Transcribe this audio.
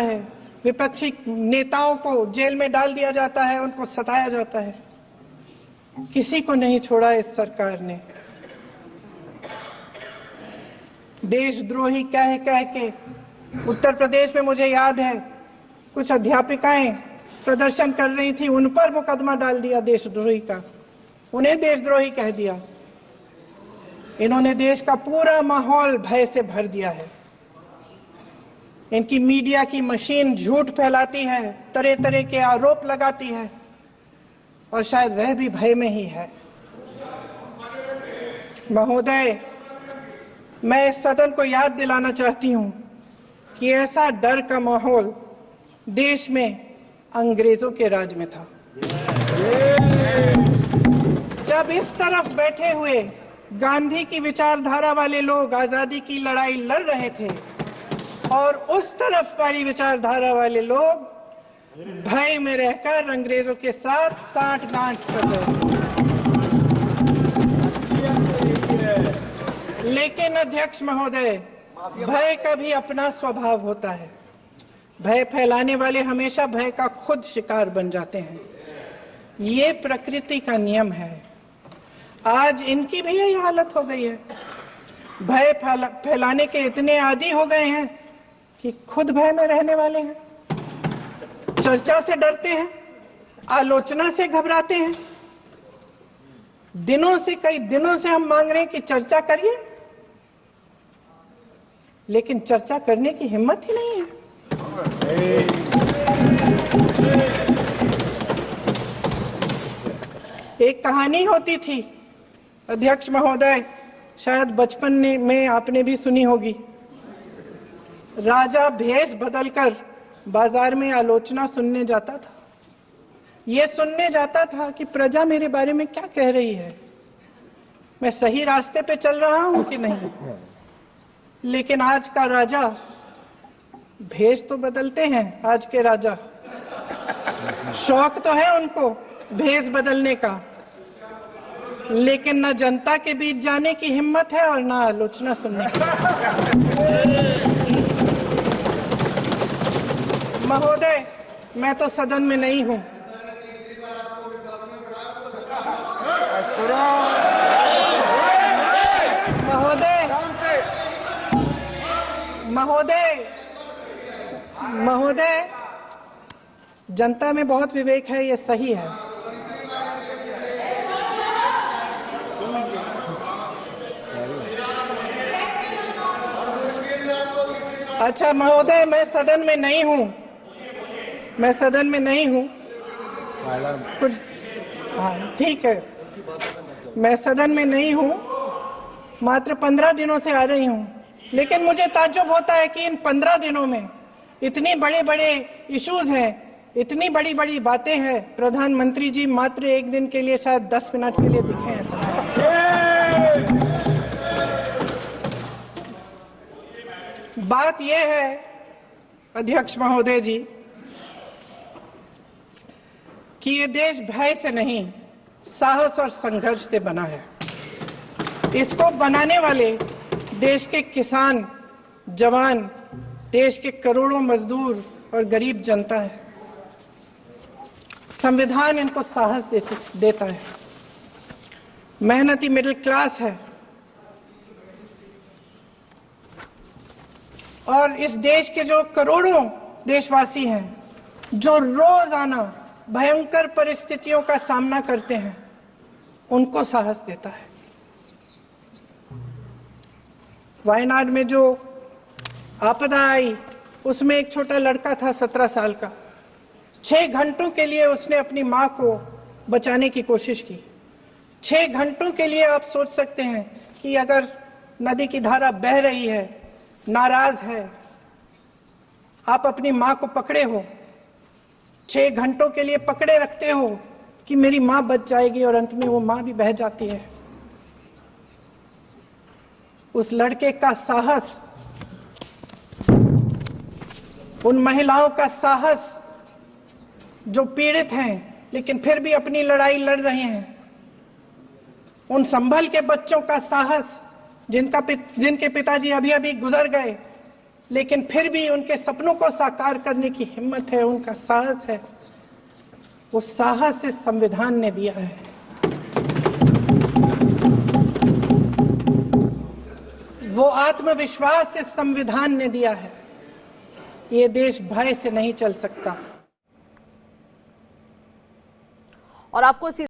है, विपक्षी नेताओं को जेल में डाल दिया जाता है, उनको सताया जाता है। किसी को नहीं छोड़ा इस सरकार ने। देशद्रोही कह के उत्तर प्रदेश में मुझे याद है कुछ अध्यापिकाएं प्रदर्शन कर रही थी, उन पर मुकदमा डाल दिया देशद्रोही का, उन्हें देशद्रोही कह दिया। इन्होंने देश का पूरा माहौल भय से भर दिया है। इनकी मीडिया की मशीन झूठ फैलाती है, तरह तरह के आरोप लगाती है, और शायद वह भी भय में ही है। महोदय, मैं इस सदन को याद दिलाना चाहती हूं कि ऐसा डर का माहौल देश में अंग्रेजों के राज में था। जब इस तरफ बैठे हुए गांधी की विचारधारा वाले लोग आजादी की लड़ाई लड़ रहे थे और उस तरफ वाली विचारधारा वाले लोग भय में रहकर अंग्रेजों के साथ साठगांठ कर रहे थे। लेकिन अध्यक्ष महोदय, भय का भी अपना स्वभाव होता है। भय फैलाने वाले हमेशा भय का खुद शिकार बन जाते हैं। ये प्रकृति का नियम है। आज इनकी भी यही हालत हो गई है। भय फैलाने के इतने आदी हो गए हैं कि खुद भय में रहने वाले हैं। चर्चा से डरते हैं, आलोचना से घबराते हैं। कई दिनों से हम मांग रहे हैं कि चर्चा करिए, लेकिन चर्चा करने की हिम्मत ही नहीं है। एक कहानी होती थी अध्यक्ष महोदय, शायद बचपन में आपने भी सुनी होगी। राजा भेष बदलकर बाजार में आलोचना सुनने जाता था। यह सुनने जाता था कि प्रजा मेरे बारे में क्या कह रही है, मैं सही रास्ते पे चल रहा हूं कि नहीं। लेकिन आज का राजा, भेष तो बदलते हैं आज के राजा, शौक तो है उनको भेष बदलने का, लेकिन न जनता के बीच जाने की हिम्मत है और न आलोचना सुनने की। महोदय, मैं तो सदन में नहीं हूं। महोदय, जनता में बहुत विवेक है, ये सही है। अच्छा महोदय, मैं सदन में नहीं हूं। कुछ हाँ ठीक है, मैं सदन में नहीं हूं, मात्र 15 दिनों से आ रही हूं। लेकिन मुझे ताज्जुब होता है कि इन 15 दिनों में इतनी बड़े इश्यूज हैं, इतनी बड़ी बातें हैं। प्रधानमंत्री जी मात्र एक दिन के लिए, शायद 10 मिनट के लिए दिखे हैं सदन। बात यह है अध्यक्ष महोदय जी कि ये देश भय से नहीं, साहस और संघर्ष से बना है। इसको बनाने वाले देश के किसान, जवान, देश के करोड़ों मजदूर और गरीब जनता है। संविधान इनको साहस देता है। मेहनती मिडिल क्लास है। और इस देश के जो करोड़ों देशवासी हैं, जो रोजाना भयंकर परिस्थितियों का सामना करते हैं, उनको साहस देता है। वायनाड में जो आपदा आई, उसमें एक छोटा लड़का था 17 साल का। 6 घंटों के लिए उसने अपनी मां को बचाने की कोशिश की। 6 घंटों के लिए आप सोच सकते हैं कि अगर नदी की धारा बह रही है, नाराज है, आप अपनी मां को पकड़े हो, 6 घंटों के लिए पकड़े रखते हो कि मेरी मां बच जाएगी, और अंत में वो मां भी बह जाती है। उस लड़के का साहस, उन महिलाओं का साहस जो पीड़ित हैं लेकिन फिर भी अपनी लड़ाई लड़ रहे हैं, उन संभल के बच्चों का साहस जिनके पिताजी अभी अभी गुजर गए, लेकिन फिर भी उनके सपनों को साकार करने की हिम्मत है, उनका साहस है। वो साहस इस संविधान ने दिया है। वो आत्मविश्वास इस संविधान ने दिया है। ये देश भय से नहीं चल सकता। और आपको